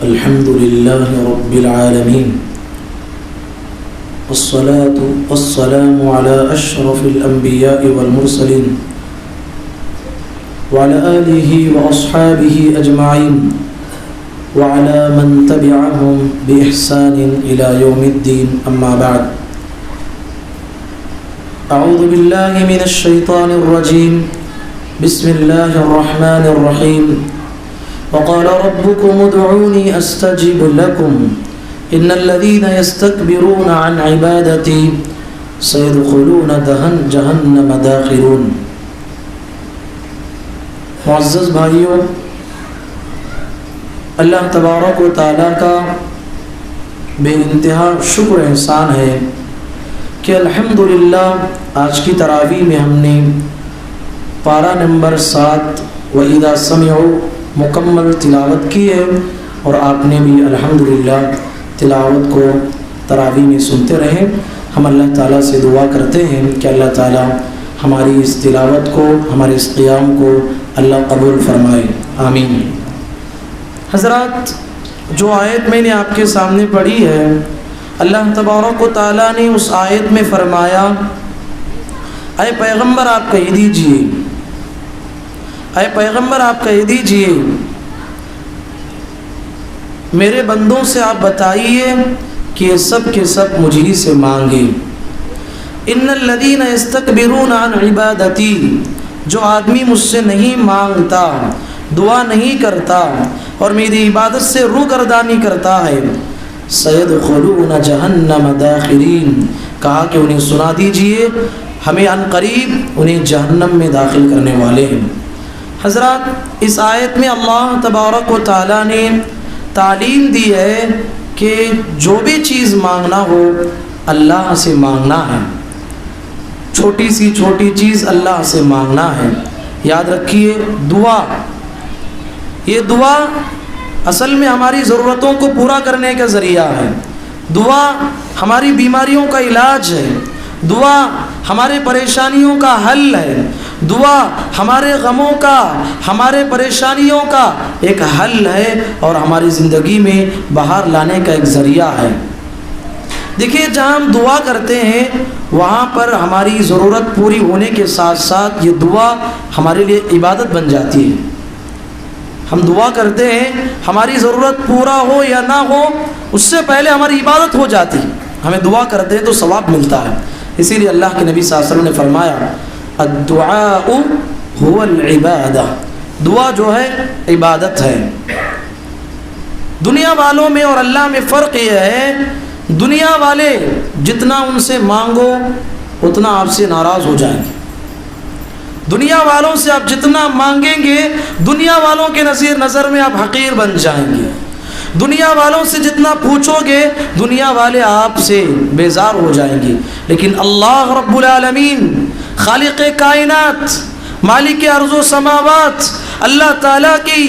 الحمد لله رب العالمين والصلاة والسلام على أشرف الأنبياء والمرسلين وعلى آله وأصحابه أجمعين وعلى من تبعهم بإحسان إلى يوم الدين أما بعد أعوذ بالله من الشيطان الرجيم بسم الله الرحمن الرحيم وقال ربكم ادعوني أستجب لكم إن الذين يستكبرون عن عبادتي سيدخلون جهنم داخرون۔ معزز بھائیوں، اللہ تبارک و تعالیٰ کا بے انتہا شکر احسان ہے کہ الحمدللہ آج کی تراویح میں ہم نے پارہ نمبر 7 وَإِذَا سَمِعُوا مکمل تلاوت کی ہے، اور آپ نے بھی الحمدللہ تلاوت کو تراویح میں سنتے رہیں۔ ہم اللہ تعالیٰ سے دعا کرتے ہیں کہ اللہ تعالیٰ ہماری اس تلاوت کو، ہمارے اس قیام کو اللہ قبول فرمائے، آمین۔ حضرات، جو آیت میں نے آپ کے سامنے پڑھی ہے، اللہ تبارک و تعالیٰ نے اس آیت میں فرمایا، اے پیغمبر آپ کہہ دیجئے، اے پیغمبر آپ کہہ دیجئے، میرے بندوں سے آپ بتائیے کہ یہ سب کے سب مجھ ہی سے مانگے۔ ان الذین یستکبرون عن عبادتی، جو آدمی مجھ سے نہیں مانگتا، دعا نہیں کرتا اور میری عبادت سے روگردانی کرتا ہے، سیدخلون جہنم داخرین، کہا کہ انہیں سنا دیجئے ہمیں عن قریب انہیں جہنم میں داخل کرنے والے ہیں۔ حضرات، اس آیت میں اللہ تبارک و تعالیٰ نے تعلیم دی ہے کہ جو بھی چیز مانگنا ہو اللہ سے مانگنا ہے، چھوٹی سی چھوٹی چیز اللہ سے مانگنا ہے۔ یاد رکھیے، دعا، یہ دعا اصل میں ہماری ضرورتوں کو پورا کرنے کا ذریعہ ہے۔ دعا ہماری بیماریوں کا علاج ہے، دعا ہمارے پریشانیوں کا حل ہے، دعا ہمارے غموں کا، ہمارے پریشانیوں کا ایک حل ہے اور ہماری زندگی میں بہار لانے کا ایک ذریعہ ہے۔ دیکھیے، جہاں ہم دعا کرتے ہیں وہاں پر ہماری ضرورت پوری ہونے کے ساتھ ساتھ یہ دعا ہمارے لیے عبادت بن جاتی ہے۔ ہم دعا کرتے ہیں، ہماری ضرورت پورا ہو یا نہ ہو اس سے پہلے ہماری عبادت ہو جاتی ہے۔ ہمیں دعا کرتے ہیں تو ثواب ملتا ہے۔ اسی لیے اللہ کے نبی صلی اللہ علیہ وسلم نے فرمایا، الدعاء هو العبادہ، دعا جو ہے عبادت ہے۔ دنیا والوں میں اور اللہ میں فرق یہ ہے، دنیا والے جتنا ان سے مانگو اتنا آپ سے ناراض ہو جائیں گے۔ دنیا والوں سے آپ جتنا مانگیں گے دنیا والوں کے نظر میں آپ حقیر بن جائیں گے۔ دنیا والوں سے جتنا پوچھو گے دنیا والے آپ سے بیزار ہو جائیں گے۔ لیکن اللہ رب العالمین، خالق کائنات، مالک ارض و سماوات، اللہ تعالیٰ کی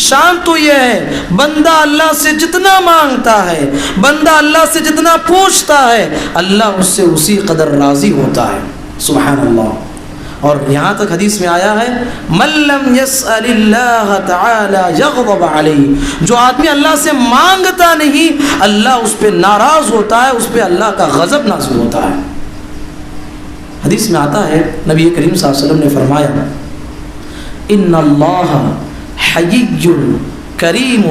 شان تو یہ ہے، بندہ اللہ سے جتنا مانگتا ہے، بندہ اللہ سے جتنا پوچھتا ہے، اللہ اس سے اسی قدر راضی ہوتا ہے۔ سبحان اللہ۔ اور یہاں تک حدیث میں آیا ہے، من لم يسأل اللہ تعالی یغضب علیہ، جو آدمی اللہ سے مانگتا نہیں اللہ اس پہ ناراض ہوتا ہے، اس پہ اللہ کا غضب نازل ہوتا ہے۔ حدیث میں آتا ہے، نبی کریم صلی اللہ علیہ وسلم نے فرمایا، ان اللہ حیی کریم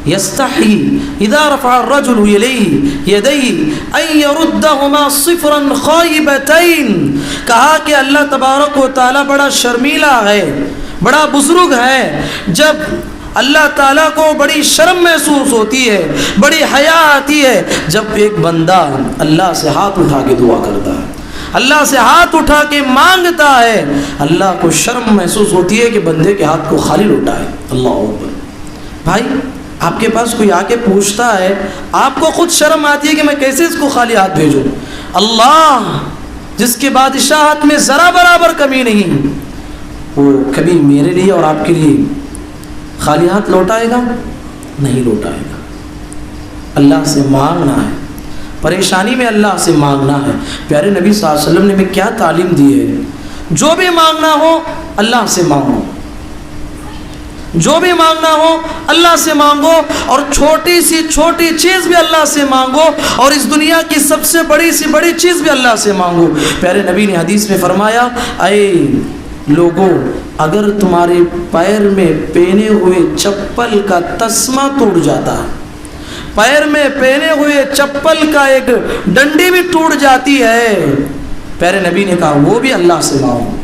یستحی اذا رفع الرجل الیہ یدیہ ان یردہما صفرا خائبتین، کہا کہ اللہ تبارک و تعالی بڑا شرمیلا ہے، بڑا بزرگ ہے، جب اللہ تعالیٰ کو بڑی شرم محسوس ہوتی ہے، بڑی حیا آتی ہے جب ایک بندہ اللہ سے ہاتھ اٹھا کے دعا کرتا ہے، اللہ سے ہاتھ اٹھا کے مانگتا ہے، اللہ کو شرم محسوس ہوتی ہے کہ بندے کے ہاتھ کو خالی لوٹائے۔ اللہ اکبر۔ بھائی، آپ کے پاس کوئی آ کے پوچھتا ہے، آپ کو خود شرم آتی ہے کہ میں کیسے اس کو خالی ہاتھ بھیجوں؟ اللہ جس کے بادشاہت میں ذرا برابر کمی نہیں، وہ کبھی میرے لیے اور آپ کے لیے خالی ہاتھ لوٹائے گا؟ نہیں لوٹائے گا۔ اللہ سے مانگنا ہے، پریشانی میں اللہ سے مانگنا ہے۔ پیارے نبی صلی اللہ علیہ وسلم نے ہمیں کیا تعلیم دی ہے، جو بھی مانگنا ہو اللہ سے مانگو، جو بھی مانگنا ہو اللہ سے مانگو، اور چھوٹی سی چھوٹی چیز بھی اللہ سے مانگو، اور اس دنیا کی سب سے بڑی سی بڑی چیز بھی اللہ سے مانگو۔ پیارے نبی نے حدیث میں فرمایا، اے لوگوں، اگر تمہارے پیر میں پہنے ہوئے چپل کا تسمہ ٹوٹ جاتا، پیر میں پہنے ہوئے چپل کا ایک ڈنڈی بھی ٹوٹ جاتی ہے، پیارے نبی نے کہا وہ بھی اللہ سے مانگو،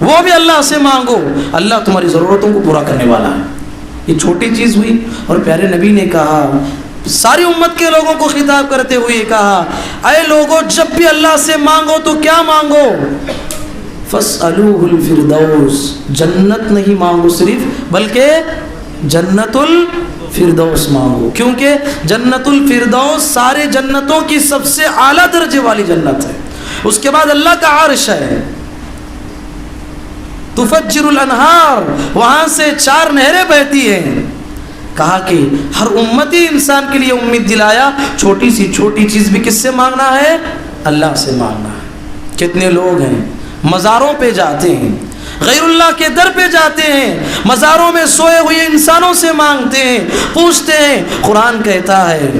وہ بھی اللہ سے مانگو، اللہ تمہاری ضرورتوں کو پورا کرنے والا ہے۔ یہ چھوٹی چیز ہوئی، اور پیارے نبی نے کہا، ساری امت کے لوگوں کو خطاب کرتے ہوئے کہا، اے لوگوں، جب بھی اللہ سے مانگو تو کیا مانگو؟ فَاسْأَلُوهُ الْفِرْدَوْسِ، جنت نہیں مانگو صرف، بلکہ جنت الفردوس مانگو، کیونکہ جنت الفردوس سارے جنتوں کی سب سے اعلیٰ درجے والی جنت ہے۔ اس کے بعد اللہ کا عرش ہے، تفجر الانہار، وہاں سے 4 نہریں بہتی ہیں۔ کہا کہ ہر امتی انسان کے لیے امید دلایا، چھوٹی سی چھوٹی چیز بھی کس سے مانگنا ہے؟ اللہ سے مانگنا ہے۔ کتنے لوگ ہیں مزاروں پہ جاتے ہیں، غیر اللہ کے در پہ جاتے ہیں، مزاروں میں سوئے ہوئے انسانوں سے مانگتے ہیں، پوچھتے ہیں۔ قرآن کہتا ہے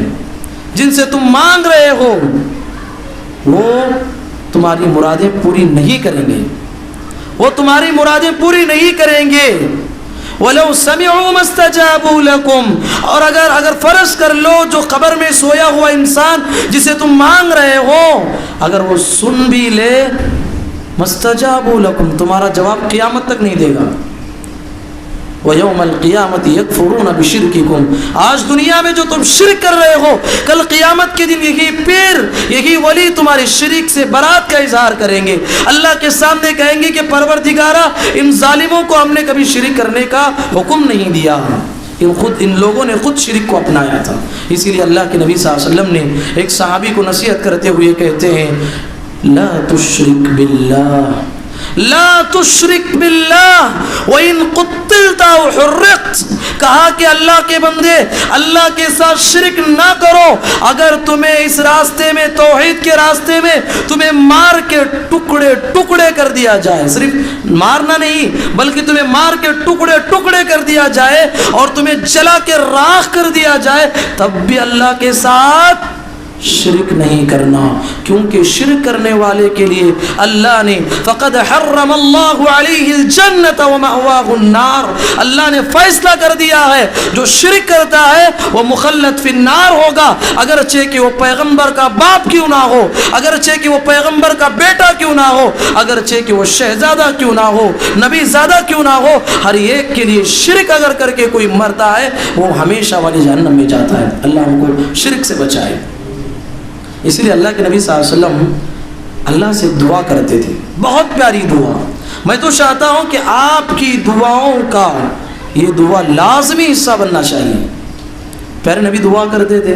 جن سے تم مانگ رہے ہو وہ تمہاری مرادیں پوری نہیں کریں گے، وہ تمہاری مرادیں پوری نہیں کریں گے۔ وَلَوْ سَمِعُوا مَا اسْتَجَابُوا لَكُمْ، اور اگر فرض کر لو جو قبر میں سویا ہوا انسان جسے تم مانگ رہے ہو، اگر وہ سن بھی لے، مَسْتَجَابُوا لَكُمْ، تمہارا جواب قیامت تک نہیں دے گا۔ وَيَوْمَ الْقِيَامَةِ يَكْفُرُونَ بِشِرْكِكُمْ، آج دنیا میں جو تم شرک کر رہے ہو، کل قیامت کے دن یہی پیر، یہی ولی تمہارے شرک سے برات کا اظہار کریں گے، اللہ کے سامنے کہیں گے کہ پروردگارا، ان ظالموں کو ہم نے کبھی شرک کرنے کا حکم نہیں دیا، ان لوگوں نے خود شرک کو اپنایا تھا۔ اسی لیے اللہ کے نبی صلی اللہ علیہ وسلم نے ایک صحابی کو نصیحت کرتے ہوئے کہتے ہیں، لا تشرک باللہ، لا تشرک باللہ وَإِن قُتِّلْتَ أَوْ حُرِّقْتَ، کہا کہ اللہ کے بندے، اللہ کے ساتھ شرک نہ کرو، اگر تمہیں اس راستے میں، توحید کے راستے میں تمہیں مار کے ٹکڑے ٹکڑے کر دیا جائے، صرف مارنا نہیں بلکہ تمہیں مار کے ٹکڑے ٹکڑے کر دیا جائے اور تمہیں جلا کے راکھ کر دیا جائے، تب بھی اللہ کے ساتھ شرک نہیں کرنا، کیونکہ شرک کرنے والے کے لیے اللہ نے فقد حرم اللہ علیہ الجنت ومأواہ النار، اللہ نے فیصلہ کر دیا ہے جو شرک کرتا ہے وہ مخلد فی النار ہوگا، اگرچہ کہ وہ پیغمبر کا باپ کیوں نہ ہو، اگرچہ کہ وہ پیغمبر کا بیٹا کیوں نہ ہو، اگرچہ کہ وہ شہزادہ کیوں نہ ہو، نبی زادہ کیوں نہ ہو، ہر ایک کے لیے شرک اگر کر کے کوئی مرتا ہے وہ ہمیشہ والی جہنم میں جاتا ہے۔ اللہ ہم کو شرک سے بچائے۔ اس لیے اللہ کے نبی صلی اللہ علیہ وسلم اللہ سے دعا کرتے تھے، بہت پیاری دعا۔ میں تو چاہتا ہوں کہ آپ کی دعاؤں کا یہ دعا لازمی حصہ بننا چاہیے۔ پیارے نبی دعا کرتے تھے۔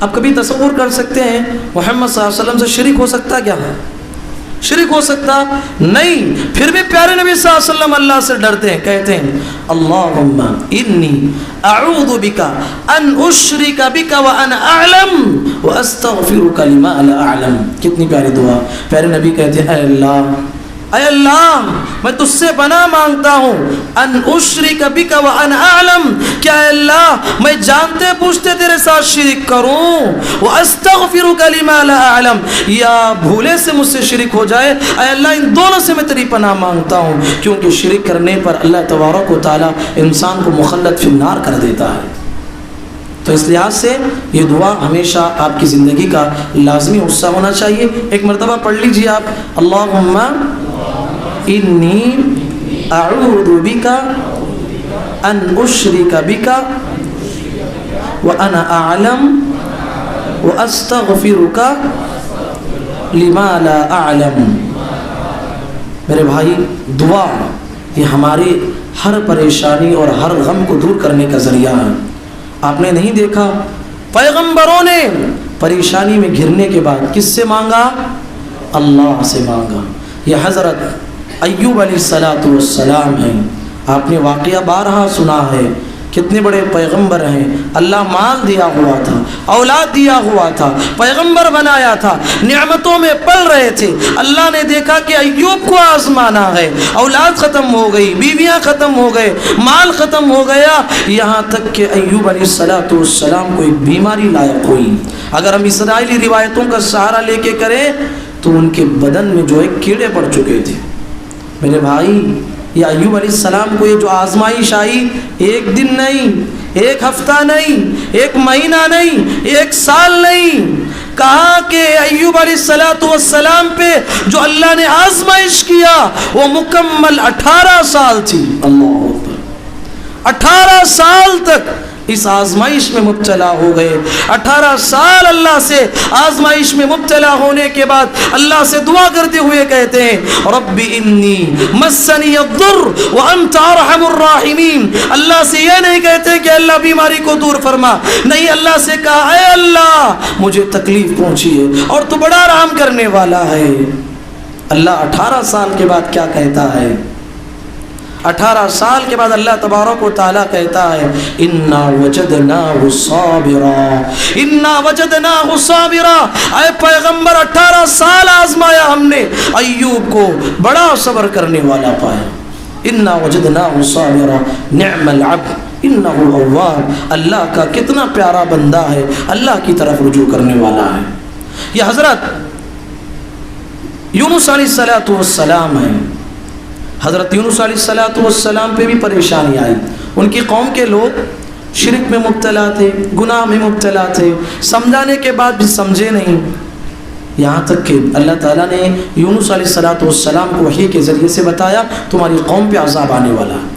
اب کبھی تصور کر سکتے ہیں محمد صلی اللہ علیہ وسلم سے شرک ہو سکتا کیا ہے؟ شرک ہو سکتا نہیں، پھر بھی پیارے نبی صلی اللہ علیہ وسلم اللہ سے ڈرتے ہیں، کہتے ہیں اللہم انی اعوذ بک ان اشرک بک وانا اعلم واستغفرک لما لا اعلم۔ کتنی پیاری دعا۔ پیارے نبی کہتے ہیں اے اللہ میں تجھ سے پناہ مانگتا ہوں، ان اشرک بک وانا اعلم، کیا اے اللہ میں جانتے پوچھتے تیرے ساتھ شرک کروں، واستغفرک لما لا اعلم، یا بھولے سے مجھ سے شرک ہو جائے، اے اللہ ان دونوں سے میں تیری پناہ مانگتا ہوں، کیونکہ شرک کرنے پر اللہ تبارک و تعالی انسان کو مخلد فی النار کر دیتا ہے۔ تو اس لحاظ سے یہ دعا ہمیشہ آپ کی زندگی کا لازمی حصہ ہونا چاہیے۔ ایک مرتبہ پڑھ لیجیے آپ، اللہم انی اعوذ بک ان اشرک بک وانا اعلم واستغفرک لما لا اعلم۔ میرے بھائی، دعا یہ ہماری ہر پریشانی اور ہر غم کو دور کرنے کا ذریعہ ہے۔ آپ نے نہیں دیکھا پیغمبروں نے پریشانی میں گھرنے کے بعد کس سے مانگا؟ اللہ سے مانگا۔ یہ حضرت ایوب علیہ السلام ہے۔ آپ نے واقعہ بارہا سنا ہے کتنے بڑے پیغمبر ہیں، اللہ مال دیا ہوا تھا، اولاد دیا ہوا تھا، پیغمبر بنایا تھا، نعمتوں میں پل رہے تھے، اللہ نے دیکھا کہ ایوب کو آزمانا ہے، اولاد ختم ہو گئی، بیویاں ختم ہو گئے، مال ختم ہو گیا، یہاں تک کہ ایوب علیہ السلام کو ایک بیماری لاحق ہوئی۔ اگر ہم اسرائیلی روایتوں کا سہارا لے کے کریں تو ان کے بدن میں جو ہے کیڑے پڑ چکے تھے۔ میرے بھائی، یہ ایوب علیہ السلام کو یہ جو آزمائش آئی، ایک دن نہیں، ایک ہفتہ نہیں، ایک مہینہ نہیں، ایک سال نہیں، کہا کہ ایوب علیہ السلام پہ جو اللہ نے آزمائش کیا وہ مکمل 18 سال تھی۔ اللہ اکبر، 18 سال تک اس آزمائش میں مبتلا ہو گئے۔ 18 سال اللہ سے آزمائش میں مبتلا ہونے کے بعد اللہ سے دعا کرتے ہوئے کہتے ہیں رب انی مسنی الضر وانت ارحم الراحمین۔ اللہ سے یہ نہیں کہتے کہ اللہ بیماری کو دور فرما، نہیں، اللہ سے کہا اے اللہ مجھے تکلیف پہنچی ہے اور تو بڑا رحم کرنے والا ہے۔ اللہ 18 سال کے بعد کیا کہتا ہے؟ 18 سال کے بعد اللہ تبارک و تعالیٰ کہتا ہے انا وجدناہ صابرا، انا وجدناہ صابرا۔ اے پیغمبر، 18 سال آزمایا ہم نے، ایوب کو بڑا صبر کرنے والا پایا۔ انا وجدناہ صابرا نعم العبد انہ اواب۔ اللہ کا کتنا پیارا بندہ ہے، اللہ کی طرف رجوع کرنے والا ہے۔ یہ حضرت یونس علیہ السلام ہے۔ حضرت یونس علیہ السلام پہ بھی پریشانی آئی۔ ان کی قوم کے لوگ شرک میں مبتلا تھے، گناہ میں مبتلا تھے، سمجھانے کے بعد بھی سمجھے نہیں، یہاں تک کہ اللہ تعالیٰ نے یونس علیہ السلام کو وحی کے ذریعے سے بتایا تمہاری قوم پہ عذاب آنے والا ہے۔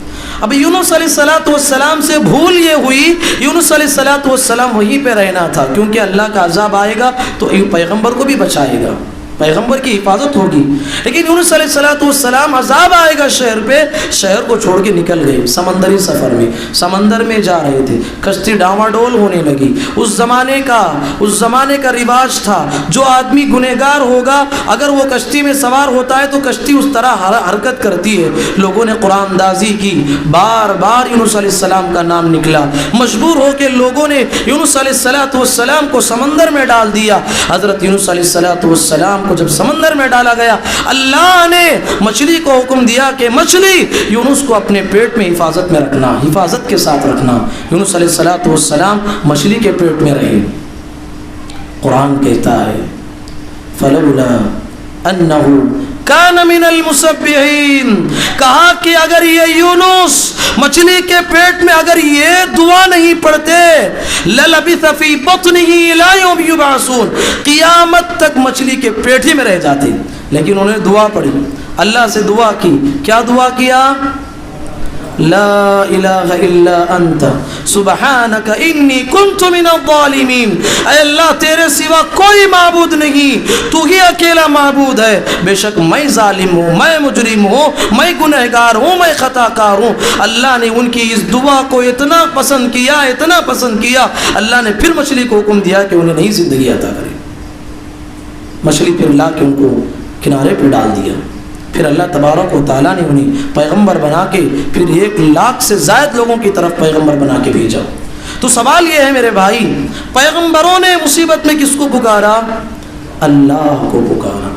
اب یونس علیہ السلام سے بھول یہ ہوئی، یونس علیہ السلام وہیں پہ رہنا تھا، کیونکہ اللہ کا عذاب آئے گا تو پیغمبر کو بھی بچائے گا، پیغمبر کی حفاظت ہوگی۔ لیکن یونس علیہ السلام عذاب آئے گا شہر پہ، شہر کو چھوڑ کے نکل گئے سمندری سفر میں، سمندر میں جا رہے تھے، کشتی ڈاواڈول ہونے لگی۔ اس زمانے کا رواج تھا، جو آدمی گنہگار ہوگا اگر وہ کشتی میں سوار ہوتا ہے تو کشتی اس طرح حرکت کرتی ہے۔ لوگوں نے قرآن اندازی کی، بار بار یونس علیہ السلام کا نام نکلا، مجبور ہو کے لوگوں نے یونس علیہ السلام کو سمندر میں ڈال دیا۔ حضرت یونس علیہ السلام کو جب سمندر میں ڈالا گیا، اللہ نے مچھلی کو حکم دیا کہ مچھلی یونس کو اپنے پیٹ میں حفاظت میں رکھنا، حفاظت کے ساتھ رکھنا۔ یونس علیہ السلام مچھلی کے پیٹ میں رہے۔ قرآن کہتا ہے فلولا انہ کان من المسبحین، کہا کہ اگر یہ یونس مچھلی کے پیٹ میں اگر یہ دعا نہیں پڑھتے للبث فی بطنہ الی یوم یبعثون، قیامت تک مچھلی کے پیٹ ہی میں رہ جاتے۔ لیکن انہوں نے دعا پڑھی، اللہ سے دعا کی، کیا دعا کیا؟ لا الہ الا انت سبحانک انی کنت من الظالمین۔ اے اللہ تیرے سوا کوئی معبود نہیں، تو ہی اکیلا معبود ہے، بے شک میں ظالم ہوں، میں مجرم ہوں، میں گنہگار ہوں، میں خطا کار ہوں۔ اللہ نے ان کی اس دعا کو اتنا پسند کیا، اتنا پسند کیا، اللہ نے پھر مچھلی کو حکم دیا کہ انہیں نئی زندگی عطا کرے۔ مچھلی پھر لا کے ان کو کنارے پہ ڈال دیا۔ پھر اللہ تبارک و تعالیٰ نے انہیں پیغمبر بنا کے پھر 1,00,000 سے زائد لوگوں کی طرف پیغمبر بنا کے بھیجا۔ تو سوال یہ ہے میرے بھائی، پیغمبروں نے مصیبت میں کس کو پکارا؟ اللہ کو پکارا۔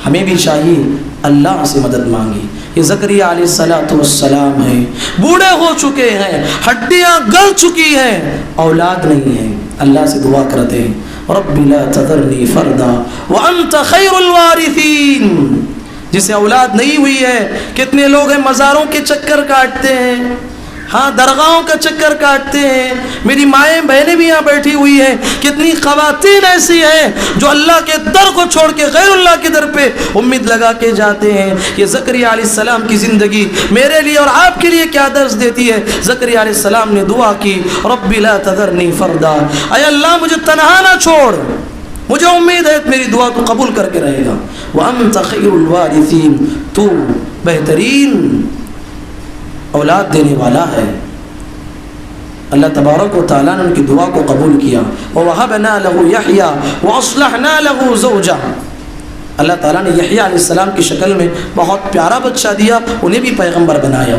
ہمیں بھی چاہیے اللہ سے مدد مانگی۔ یہ زکریا علیہ السلام ہیں، بوڑھے ہو چکے ہیں، ہڈیاں گل چکی ہیں، اولاد نہیں ہے، اللہ سے دعا کرتے ہیں رب لا تذرنی فردا وانت خیر الوارثین۔ جسے اولاد نہیں ہوئی ہے، کتنے لوگ ہیں مزاروں کے چکر کاٹتے ہیں، ہاں درگاہوں کا چکر کاٹتے ہیں۔ میری مائیں بہنیں بھی یہاں بیٹھی ہوئی ہیں، کتنی خواتین ایسی ہیں جو اللہ کے در کو چھوڑ کے غیر اللہ کے در پہ امید لگا کے جاتے ہیں۔ یہ زکریا علیہ السلام کی زندگی میرے لیے اور آپ کے لیے کیا درس دیتی ہے؟ زکریا علیہ السلام نے دعا کی رب لا تذرنی فردا، اے اللہ مجھے تنہا نہ چھوڑ، مجھے امید ہے میری دعا تو قبول کر کے رہے گا۔ وَأَنْتَ خَيْرُ الْوَارِثِينَ، تو بہترین اولاد دینے والا ہے۔ اللہ تبارک و تعالیٰ نے ان کی دعا کو قبول کیا۔ وَوَهَبْنَا لَهُ يَحْيَىٰ وَأَصْلَحْنَا لَهُ زَوْجَهُ، اللہ تعالیٰ نے یحییٰ علیہ السلام کی شکل میں بہت پیارا بچہ دیا، انہیں بھی پیغمبر بنایا۔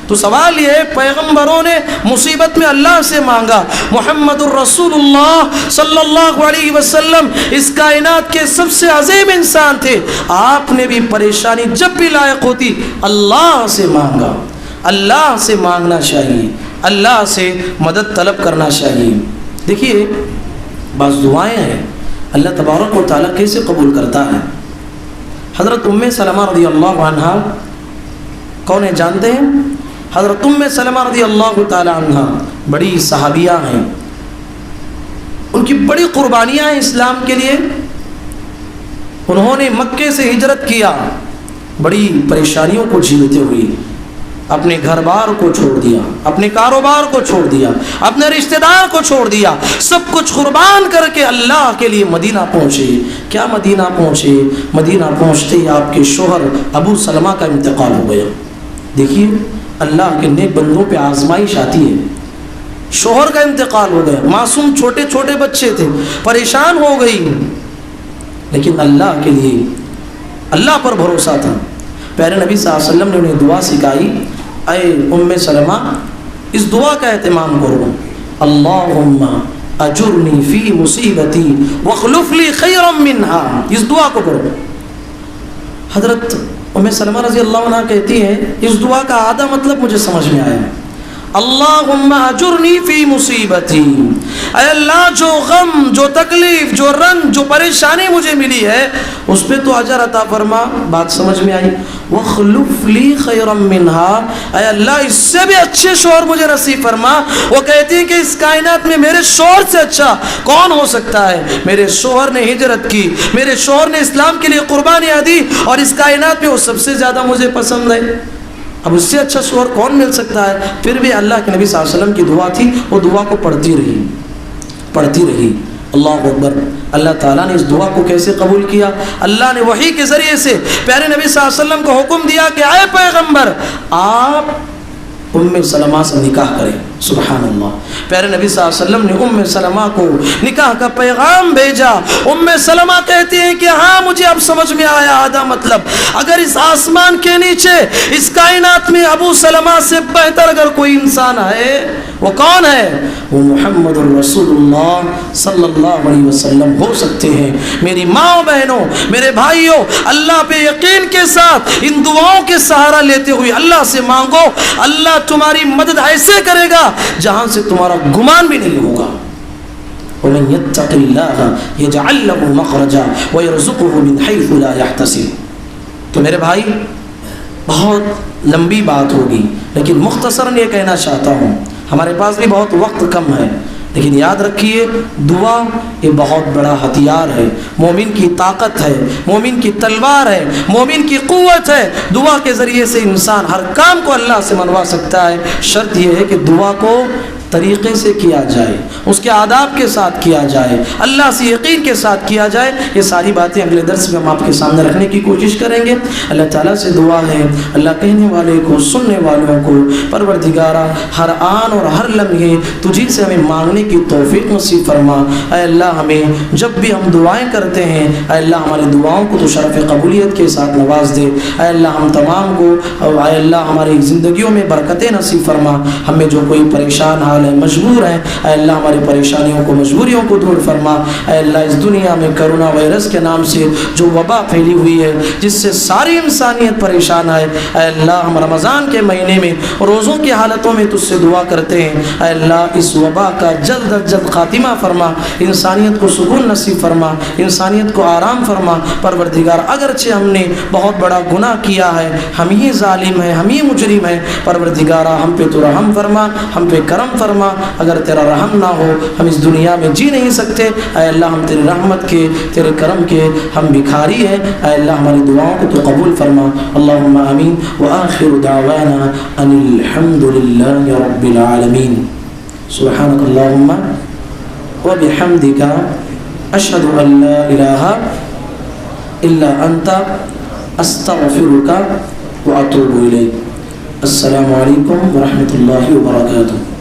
تو سوال یہ ہے پیغمبروں نے مصیبت میں اللہ سے مانگا، محمد الرسول اللہ صلی اللہ علیہ وسلم اس کائنات کے سب سے عظیم انسان تھے، آپ نے بھی پریشانی جب بھی لائق ہوتی اللہ سے مانگا۔ اللہ سے مانگنا چاہیے، اللہ سے مدد طلب کرنا چاہیے۔ دیکھیے بعض دعائیں ہیں اللہ تبارک و تعالیٰ کیسے قبول کرتا ہے۔ حضرت ام سلمہ رضی اللہ عنہ کون ہے جانتے ہیں؟ حضرت ام سلمہ رضی اللہ تعالی عنہ بڑی صحابیہ ہیں، ان کی بڑی قربانیاں ہیں اسلام کے لیے۔ انہوں نے مکے سے ہجرت کیا، بڑی پریشانیوں کو جھیلتے ہوئے، اپنے گھر بار کو چھوڑ دیا، اپنے کاروبار کو چھوڑ دیا، اپنے رشتہ دار کو چھوڑ دیا، سب کچھ قربان کر کے اللہ کے لیے مدینہ پہنچے۔ کیا مدینہ پہنچے؟ مدینہ پہنچتے ہی آپ کے شوہر ابو سلمہ کا انتقال ہو گیا۔ دیکھیے اللہ کے نیک بندوں پہ آزمائش آتی ہے۔ شوہر کا انتقال ہو گیا، معصوم چھوٹے چھوٹے بچے تھے، پریشان ہو گئی، لیکن اللہ کے لیے اللہ پر بھروسہ تھا۔ پیارے نبی صلی اللہ علیہ وسلم نے انہیں دعا سکھائی، اے ام سلمہ اس دعا کا اہتمام کرو، اللہم اجرنی فی مصیبتی واخلف لی خیرا منہا، اس دعا کو کرو۔ حضرت ام سلمہ رضی اللہ عنہ کہتی ہے اس دعا کا آدھا مطلب مجھے سمجھ میں آیا، اللہم اجرنی فی مصیبتی، اے اللہ جو غم، جو تکلیف، جو رنج، جو پریشانی مجھے ملی ہے اس پہ تو اجر عطا فرما، بات سمجھ میں آئی۔ وَخْلُفْ لِي خَيْرًا مِّنْهَا، اے اللہ اس سے بھی اچھے شوہر مجھے نصیب فرما۔ وہ کہتی ہیں کہ اس کائنات میں میرے شوہر سے اچھا کون ہو سکتا ہے؟ میرے شوہر نے ہجرت کی، میرے شوہر نے اسلام کے لیے قربانیاں دی، اور اس کائنات میں وہ سب سے زیادہ مجھے پسند ہے، اب اس سے اچھا شوہر کون مل سکتا ہے؟ پھر بھی اللہ کے نبی صلی اللہ علیہ وسلم کی دعا تھی، وہ دعا کو پڑھتی رہی۔ اللہ اکبر۔ اللہ تعالیٰ نے اس دعا کو کیسے قبول کیا؟ اللہ نے وحی کے ذریعے سے پیارے نبی صلی اللہ علیہ وسلم کو حکم دیا کہ اے پیغمبر آپ ام سلمہ سے نکاح کریں۔ سبحان اللہ، پیارے نبی صلی اللہ علیہ وسلم نے ام سلمہ کو نکاح کا پیغام بھیجا۔ ام سلمہ کہتی ہیں کہ ہاں مجھے اب سمجھ میں آیا آدھا مطلب، اگر اس آسمان کے نیچے اس کائنات میں ابو سلمہ سے بہتر اگر کوئی انسان ہے وہ کون ہے؟ وہ محمد الرسول اللہ صلی اللہ علیہ وسلم ہو سکتے ہیں۔ میری ماں بہنوں، میرے بھائیوں، اللہ پہ یقین کے ساتھ ان دعاؤں کے سہارا لیتے ہوئے اللہ سے مانگو، اللہ تمہاری مدد ایسے کرے گا جہاں سے تمہارا گمان بھی نہیں ہوگا۔ وَمَن يَتَّقِ اللَّهَ يَجْعَل لَّهُ مَخْرَجًا وَيَرْزُقْهُ مِنْ حَيْثُ لَا يَحْتَسِبُ۔ تو میرے بھائی بہت لمبی بات ہوگی لیکن مختصراً یہ کہنا چاہتا ہوں، ہمارے پاس بھی بہت وقت کم ہے، لیکن یاد رکھیے دعا یہ بہت بڑا ہتھیار ہے، مومن کی طاقت ہے، مومن کی تلوار ہے، مومن کی قوت ہے۔ دعا کے ذریعے سے انسان ہر کام کو اللہ سے منوا سکتا ہے، شرط یہ ہے کہ دعا کو طریقے سے کیا جائے، اس کے آداب کے ساتھ کیا جائے، اللہ سے یقین کے ساتھ کیا جائے۔ یہ ساری باتیں اگلے درس میں ہم آپ کے سامنے رکھنے کی کوشش کریں گے۔ اللہ تعالیٰ سے دعا ہے اللہ کہنے والے کو، سننے والوں کو، پروردگارہ ہر آن اور ہر لمحے تجھی سے ہمیں مانگنے کی توفیق نصیب فرما۔ اے اللہ ہمیں جب بھی ہم دعائیں کرتے ہیں اے اللہ ہماری دعاؤں کو تو شرف قبولیت کے ساتھ نواز دے۔ اے اللہ ہم تمام کو، اے اللہ ہماری زندگیوں میں برکتیں نصیب فرما۔ ہمیں جو کوئی پریشان حال مجبور ہیں اے اللہ ہماری پریشانیوں کو، مجبوریوں کو دور فرما۔ اے اللہ اس دنیا میں کرونا وائرس کے نام سے جو وبا پھیلی ہوئی ہے جس سے ساری انسانیت پریشان ہے، اے اللہ ہم رمضان کے مہینے میں روزوں کی حالتوں میں تجھ سے دعا کرتے ہیں اے اللہ اس وبا کا جلد از جلد خاتمہ فرما، انسانیت کو سکون نصیب فرما، انسانیت کو آرام فرما۔ پروردگار اگرچہ ہم نے بہت بڑا گناہ کیا ہے، ہم ہی ظالم ہیں، ہم ہی مجرم ہیں، پروردگارہ ہم پہ تو رحم فرما، ہم پہ کرم فرما۔ اگر تیرا رحم نہ ہو ہم اس دنیا میں جی نہیں سکتے۔ اے اللہ ہم تیری رحمت کے، تیرے کرم کے ہم بھکاری ہیں، اے اللہ ہماری دعاؤں کو تو قبول فرما۔ اللہم آمین۔ وآخر دعوانا ان الحمد للہ رب العالمین۔ سبحانک اللہم وبحمدک اشہد ان لا الہ الا انت استغفرک واتوب الیک۔ السلام علیکم ورحمۃ اللہ وبرکاتہ۔